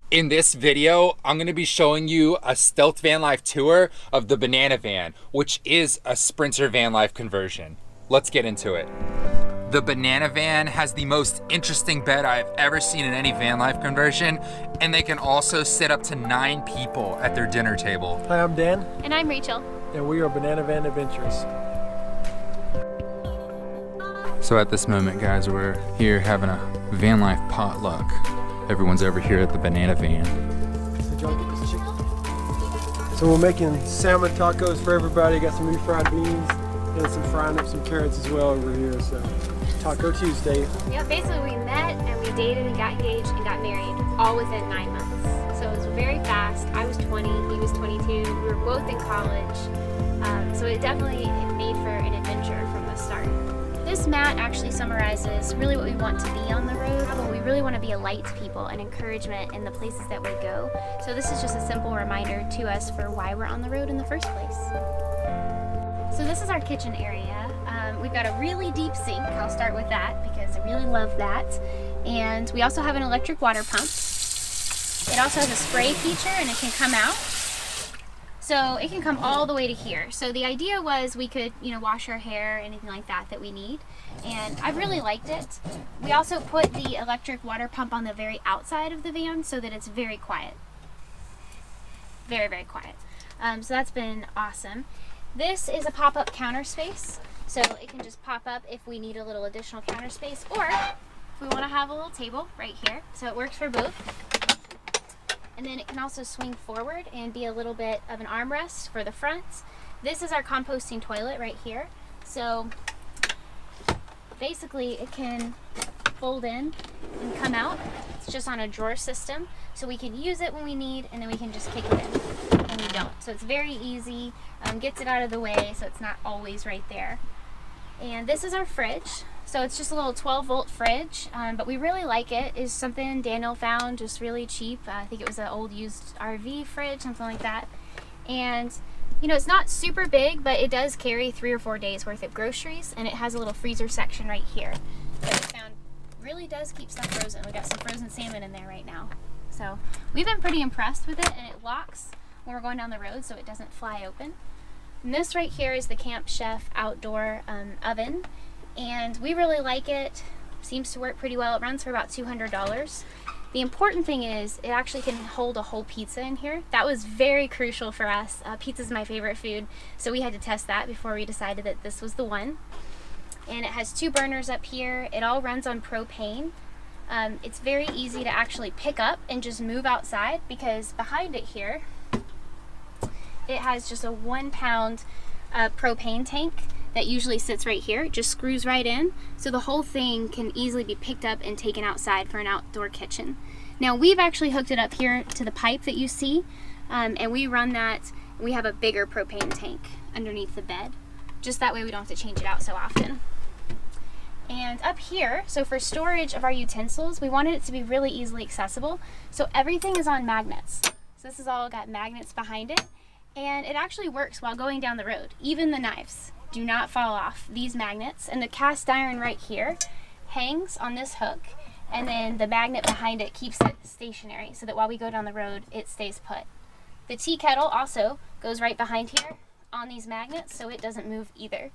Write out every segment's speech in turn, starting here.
In this video, I'm going to be showing you a stealth van life tour of the Banana Van, which is a Sprinter van life conversion. Let's get into it. The Banana Van has the most interesting bed I've ever seen in any van life conversion, and they can also sit up to 9 people at their dinner table. Hi, I'm Dan. And I'm Rachel. And we are Banana Van Adventures. So at this moment, guys, we're here having a van life potluck. Everyone's over here at the Banana Van. So we're making salmon tacos for everybody. Got some refried beans and some frying up some carrots as well over here. So Taco Tuesday. Yeah, basically we met and we dated and got engaged and got married all within 9 months. So it was very fast. I was 20, he was 22. We were both in college. So it definitely made for an adventure from the start. This mat actually summarizes really what we want to be on the road. We really want to be a light to people and encouragement in the places that we go. So this is just a simple reminder to us for why we're on the road in the first place. So this is our kitchen area. We've got a really deep sink. I'll start with that because I really love that. And we also have an electric water pump. It also has a spray feature and it can come out. So it can come all the way to here. So the idea was we could, wash our hair, anything like that we need. And I've really liked it. We also put the electric water pump on the very outside of the van so that it's very quiet. Very, very quiet. So that's been awesome. This is a pop-up counter space. So it can just pop up if we need a little additional counter space, or if we want to have a little table right here. So it works for both. And then it can also swing forward and be a little bit of an armrest for the front. This is our composting toilet right here. So basically it can fold in and come out. It's just on a drawer system. So we can use it when we need, and then we can just kick it in when we don't. So it's very easy, gets it out of the way so it's not always right there. And this is our fridge. So it's just a little 12-volt fridge, but we really like it. It's something Daniel found just really cheap. I think it was an old used RV fridge, something like that. And it's not super big, but it does carry 3 or 4 days worth of groceries, and it has a little freezer section right here that we found really does keep stuff frozen. We got some frozen salmon in there right now. So we've been pretty impressed with it, and it locks when we're going down the road so it doesn't fly open. And this right here is the Camp Chef outdoor oven. And we really like it. Seems to work pretty well. It runs for about $200. The important thing is it actually can hold a whole pizza in here. That was very crucial for us. Pizza is my favorite food, so we had to test that before we decided that this was the one. And it has 2 burners up here. It all runs on propane. It's very easy to actually pick up and just move outside, because behind it here, it has just a 1-pound propane tank that usually sits right here. It just screws right in, so the whole thing can easily be picked up and taken outside for an outdoor kitchen. Now we've actually hooked it up here to the pipe that you see, and we run that. We have a bigger propane tank underneath the bed, just that way we don't have to change it out so often. And up here, so for storage of our utensils, we wanted it to be really easily accessible, so everything is on magnets. So this has all got magnets behind it, and it actually works while going down the road. Even the knives do not fall off these magnets, and the cast iron right here hangs on this hook, and then the magnet behind it keeps it stationary so that while we go down the road it stays put. The tea kettle also goes right behind here on these magnets, so it doesn't move either.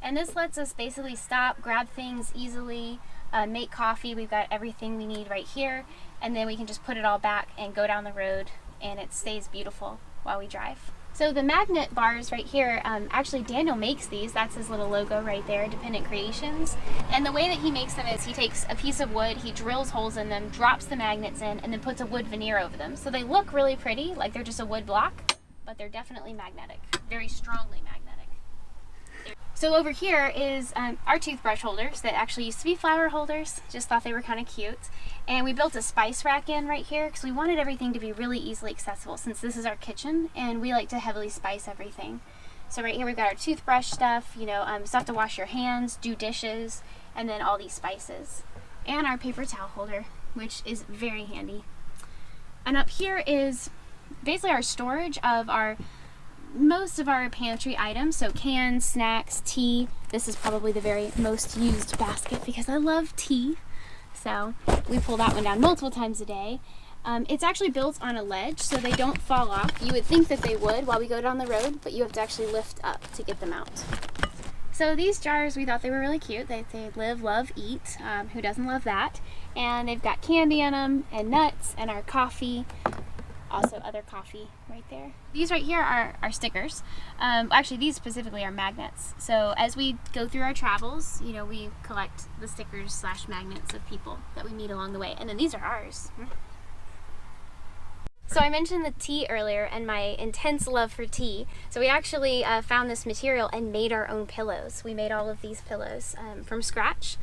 And this lets us basically stop, grab things easily, make coffee. We've got everything we need right here, and then we can just put it all back and go down the road, and it stays beautiful while we drive. So the magnet bars right here, actually Daniel makes these. That's his little logo right there, Dependent Creations. And the way that he makes them is he takes a piece of wood, he drills holes in them, drops the magnets in, and then puts a wood veneer over them. So they look really pretty, like they're just a wood block, but they're definitely magnetic, very strongly magnetic. So over here is our toothbrush holders that actually used to be flower holders. Just thought they were kind of cute. And we built a spice rack in right here because we wanted everything to be really easily accessible, since this is our kitchen and we like to heavily spice everything. So right here we've got our toothbrush stuff, stuff to wash your hands, do dishes, and then all these spices. And our paper towel holder, which is very handy. And up here is basically our storage of most of our pantry items, so cans, snacks, tea. This is probably the very most used basket because I love tea. So we pull that one down multiple times a day. It's actually built on a ledge, so they don't fall off. You would think that they would while we go down the road, but you have to actually lift up to get them out. So these jars, we thought they were really cute. They live, love, eat. Who doesn't love that? And they've got candy in them, and nuts, and our coffee. Also other coffee right there. These right here are our stickers. Actually, these specifically are magnets. So as we go through our travels, you know, we collect the stickers / magnets of people that we meet along the way. And then these are ours. So I mentioned the tea earlier and my intense love for tea. So we actually found this material and made our own pillows. We made all of these pillows from scratch.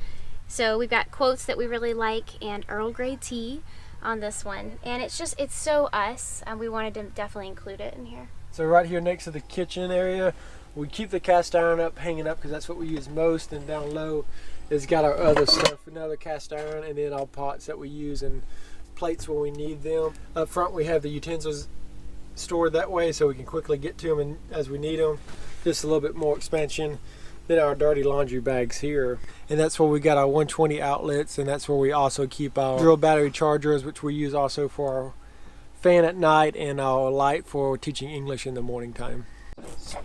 So we've got quotes that we really like and Earl Grey tea on this one. And it's so us. We wanted to definitely include it in here. So right here next to the kitchen area, we keep the cast iron up, hanging up, because that's what we use most. And down low is got our other stuff, another cast iron, and then our pots that we use and plates when we need them. Up front we have the utensils stored that way so we can quickly get to them and as we need them. Just a little bit more expansion than our dirty laundry bags here. And that's where we got our 120 outlets, and that's where we also keep our drill battery chargers, which we use also for our fan at night and our light for teaching English in the morning time.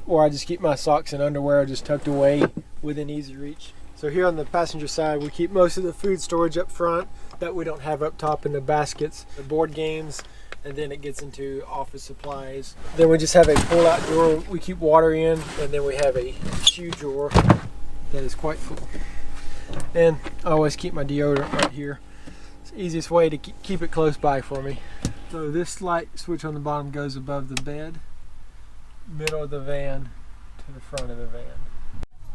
Or I just keep my socks and underwear just tucked away within easy reach. So here on the passenger side, we keep most of the food storage up front that we don't have up top in the baskets, the board games, and then it gets into office supplies. Then we just have a pull-out drawer we keep water in, and then we have a shoe drawer that is quite full. And I always keep my deodorant right here. It's the easiest way to keep it close by for me. So this light switch on the bottom goes above the bed, middle of the van to the front of the van.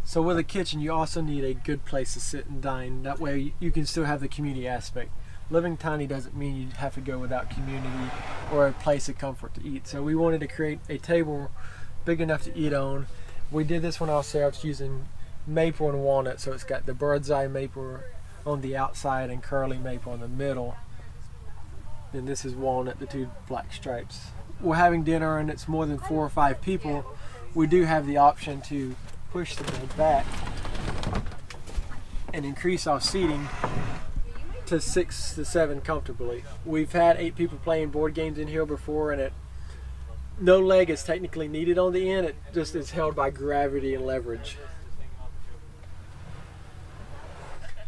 So with a kitchen, you also need a good place to sit and dine. That way you can still have the community aspect. Living tiny doesn't mean you have to go without community or a place of comfort to eat. So we wanted to create a table big enough to eat on. We did this one ourselves using maple and walnut. So it's got the bird's eye maple on the outside and curly maple in the middle. And this is walnut, the two black stripes. We're having dinner and it's more than 4 or 5 people. We do have the option to push the bed back and increase our seating to 6 to 7 comfortably. We've had 8 people playing board games in here before, and no leg is technically needed on the end. It just is held by gravity and leverage.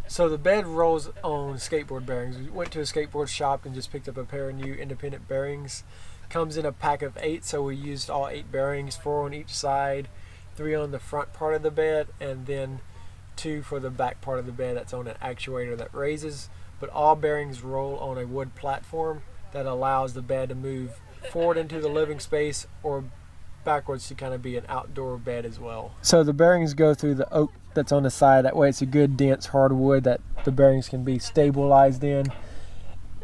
So the bed rolls on skateboard bearings. We went to a skateboard shop and just picked up a pair of new independent bearings. Comes in a pack of 8, so we used all 8 bearings, 4 on each side, 3 on the front part of the bed, and then 2 for the back part of the bed that's on an actuator that raises. But all bearings roll on a wood platform that allows the bed to move forward into the living space or backwards to kind of be an outdoor bed as well. So the bearings go through the oak that's on the side. That way it's a good dense hardwood that the bearings can be stabilized in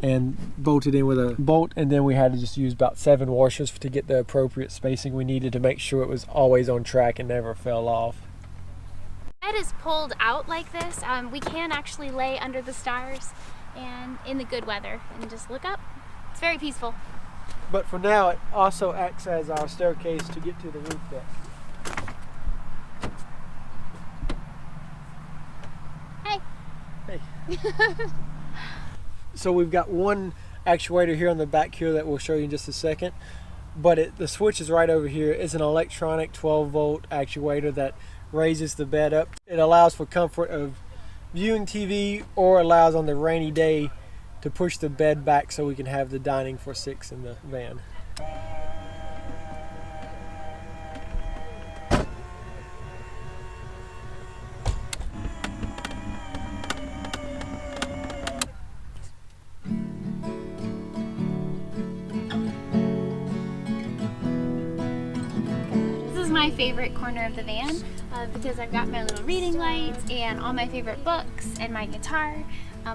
and bolted in with a bolt. And then we had to just use about 7 washers to get the appropriate spacing we needed to make sure it was always on track and never fell off. Bed is pulled out like this. We can actually lay under the stars and in the good weather and just look up. It's very peaceful. But for now, it also acts as our staircase to get to the roof deck. Hey. Hey. So we've got one actuator here on the back here that we'll show you in just a second. But the switch is right over here. It's an electronic 12-volt actuator that raises the bed up. It allows for comfort of viewing TV, or allows on the rainy day to push the bed back so we can have the dining for 6 in the van. My favorite corner of the van because I've got my little reading lights and all my favorite books and my guitar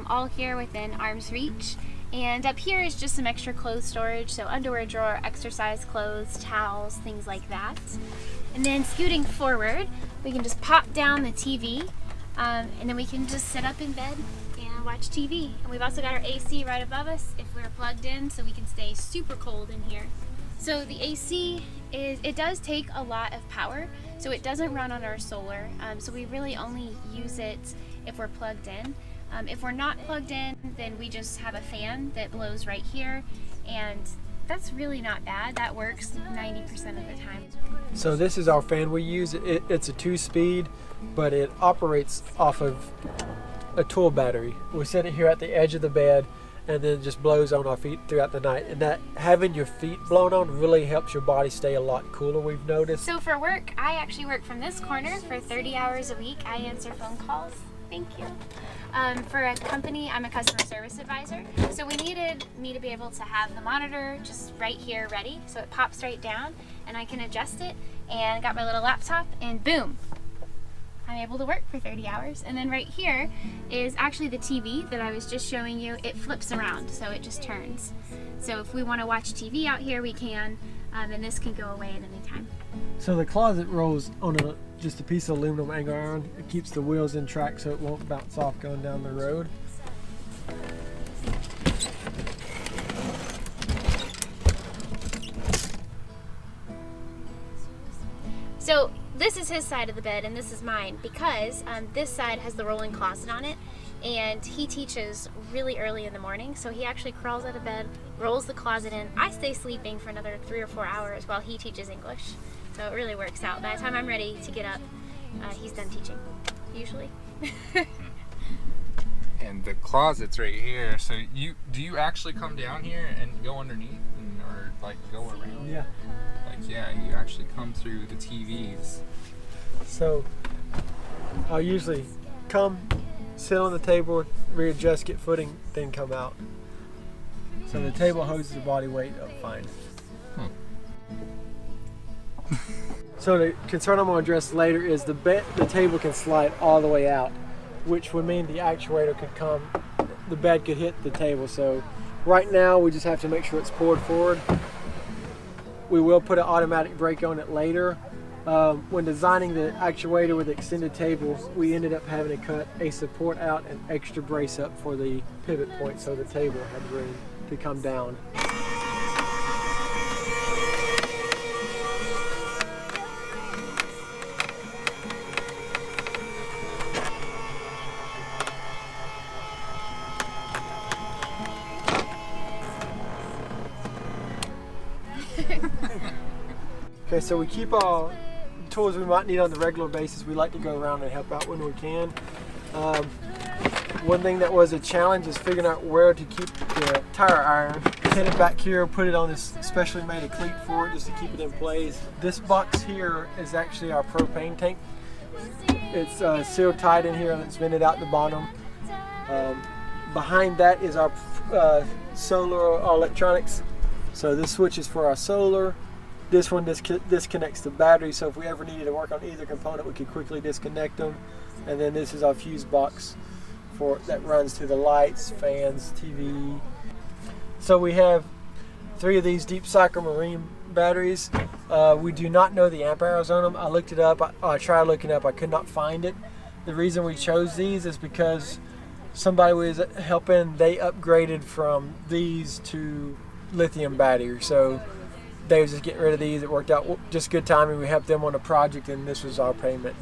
all here within arm's reach. And up here is just some extra clothes storage, so underwear drawer, exercise clothes, towels, things like that. And then scooting forward, we can just pop down the TV and then we can just sit up in bed and watch TV. And we've also got our AC right above us if we're plugged in, so we can stay super cold in here. So the AC it does take a lot of power, so it doesn't run on our solar, so we really only use it if we're plugged in. If we're not plugged in, then we just have a fan that blows right here, and that's really not bad. That works 90% of the time. So this is our fan we use. It's a 2-speed, but it operates off of a tool battery. We set it here at the edge of the bed, and then it just blows on our feet throughout the night. And that having your feet blown on really helps your body stay a lot cooler, we've noticed. So for work, I actually work from this corner for 30 hours a week. I answer phone calls. Thank you. For a company, I'm a customer service advisor. So we needed me to be able to have the monitor just right here ready. So it pops right down and I can adjust it, and got my little laptop, and boom, I'm able to work for 30 hours. And then right here is actually the TV that I was just showing you. It flips around, so it just turns. So if we want to watch TV out here, we can, and this can go away at any time. So the closet rolls on just a piece of aluminum angle iron. It keeps the wheels in track so it won't bounce off going down the road. So this is his side of the bed and this is mine, because this side has the rolling closet on it, and he teaches really early in the morning, so he actually crawls out of bed, rolls the closet in. I stay sleeping for another 3 or 4 hours while he teaches English, so it really works out. By the time I'm ready to get up, he's done teaching, usually. And the closet's right here, so do you actually come down here and go underneath, or like go around? Yeah. Like, yeah, you actually come through the TVs. So I'll usually come, sit on the table, readjust, get footing, then come out. So the table holds the body weight up fine. So the concern I'm going to address later is the table can slide all the way out, which would mean the actuator could come, the bed could hit the table. So right now we just have to make sure it's poured forward. We will put an automatic brake on it later. When designing the actuator with the extended table, we ended up having to cut a support out and extra brace up for the pivot point, so the table had room to come down. Okay, so we keep all tools we might need on the regular basis. We like to go around and help out when we can. One thing that was a challenge is figuring out where to keep the tire iron. Headed back here, put it on this specially made a cleat for it just to keep it in place. This box here is actually our propane tank. It's sealed tight in here and it's vented out the bottom. Behind that is our solar electronics. So this switch is for our solar. This one disconnects the battery, so if we ever needed to work on either component, we could quickly disconnect them. And then this is our fuse box that runs to the lights, fans, TV. So we have 3 of these deep cycle marine batteries. We do not know the amp hours on them. I looked it up. I tried looking up. I could not find it. The reason we chose these is because somebody was helping. They upgraded from these to lithium batteries. So they was just getting rid of these. It worked out just good timing. We helped them on a project, and this was our payment.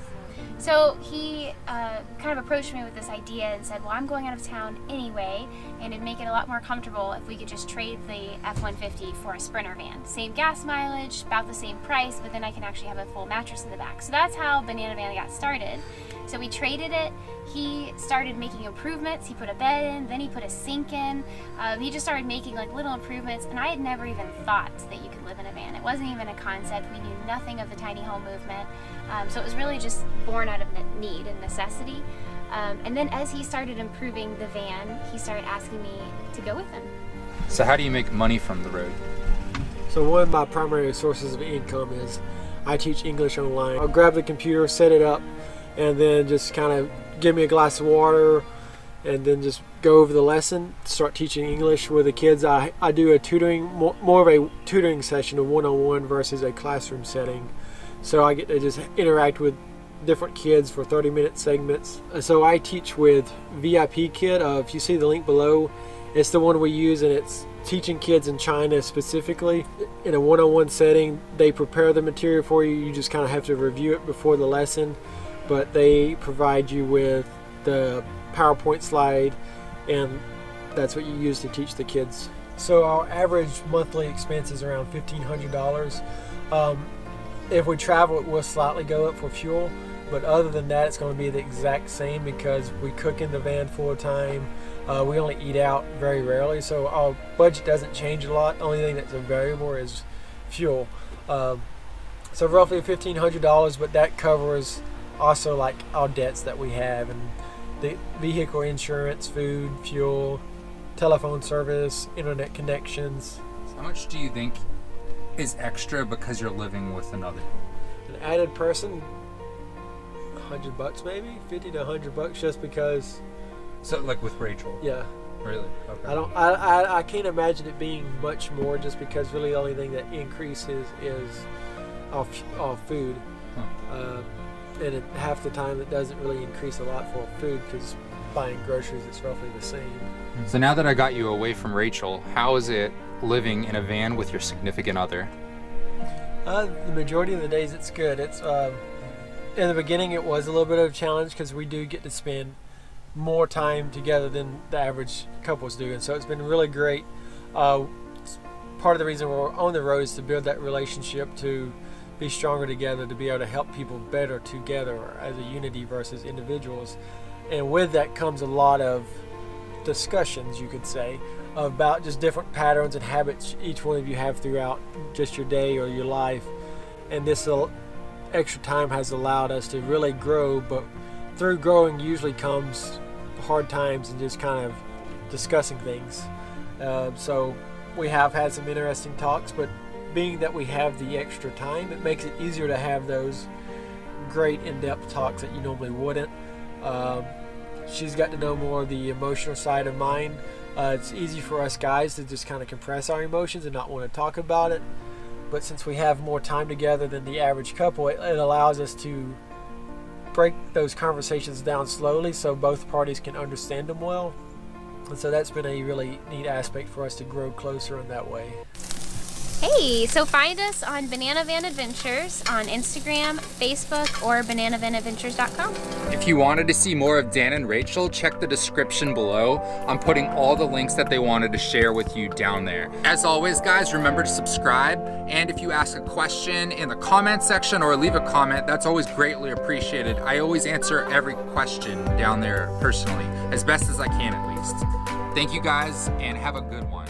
So he kind of approached me with this idea and said, well, I'm going out of town anyway, and it'd make it a lot more comfortable if we could just trade the F-150 for a Sprinter van. Same gas mileage, about the same price, but then I can actually have a full mattress in the back. So that's how Banana Van got started. So we traded it. He started making improvements. He put a bed in, then he put a sink in. He just started making like little improvements, and I had never even thought that you could live in a van. It wasn't even a concept. We knew nothing of the tiny home movement. So it was really just born out of need and necessity. And then as he started improving the van, he started asking me to go with him. So how do you make money from the road? So one of my primary sources of income is I teach English online. I'll grab the computer, set it up, and then just kind of give me a glass of water and then just go over the lesson, start teaching English with the kids. I do a tutoring, more of a tutoring session, a one-on-one versus a classroom setting. So I get to just interact with different kids for 30-minute segments. So I teach with VIP Kit. If you see the link below, it's the one we use, and it's teaching kids in China specifically. In a one-on-one setting, they prepare the material for you. You just kind of have to review it before the lesson, but they provide you with the PowerPoint slide, and that's what you use to teach the kids. So our average monthly expense is around $1,500. If we travel, it will slightly go up for fuel, but other than that, it's going to be the exact same because we cook in the van full time. We only eat out very rarely, so our budget doesn't change a lot. The only thing that's a variable is fuel. So roughly $1,500, but that covers also like our debts that we have, and the vehicle insurance, food, fuel, telephone service, internet connections. How much do you think is extra because you're living with another? An added person, $100 maybe, 50 to $100 just because. So like with Rachel? Yeah. Really? Okay. I can't imagine it being much more, just because really the only thing that increases is our food. And at half the time it doesn't really increase a lot for food, because buying groceries it's roughly the same. So now that I got you away from Rachel, how is it living in a van with your significant other? The majority of the days it's good. It's in the beginning it was a little bit of a challenge because we do get to spend more time together than the average couples do, and so it's been really great. Part of the reason we're on the road is to build that relationship, to be stronger together, to be able to help people better together as a unity versus individuals. And with that comes a lot of discussions, you could say, about just different patterns and habits each one of you have throughout just your day or your life. And this extra time has allowed us to really grow, but through growing usually comes hard times and just kind of discussing things. So we have had some interesting talks, but being that we have the extra time, it makes it easier to have those great in-depth talks that you normally wouldn't. She's got to know more of the emotional side of mine. It's easy for us guys to just kind of compress our emotions and not want to talk about it. But since we have more time together than the average couple, it allows us to break those conversations down slowly so both parties can understand them well. And so that's been a really neat aspect for us to grow closer in that way. Hey, so find us on Banana Van Adventures on Instagram, Facebook, or bananavanadventures.com. If you wanted to see more of Dan and Rachel, check the description below. I'm putting all the links that they wanted to share with you down there. As always, guys, remember to subscribe. And if you ask a question in the comment section or leave a comment, that's always greatly appreciated. I always answer every question down there personally, as best as I can at least. Thank you guys, and have a good one.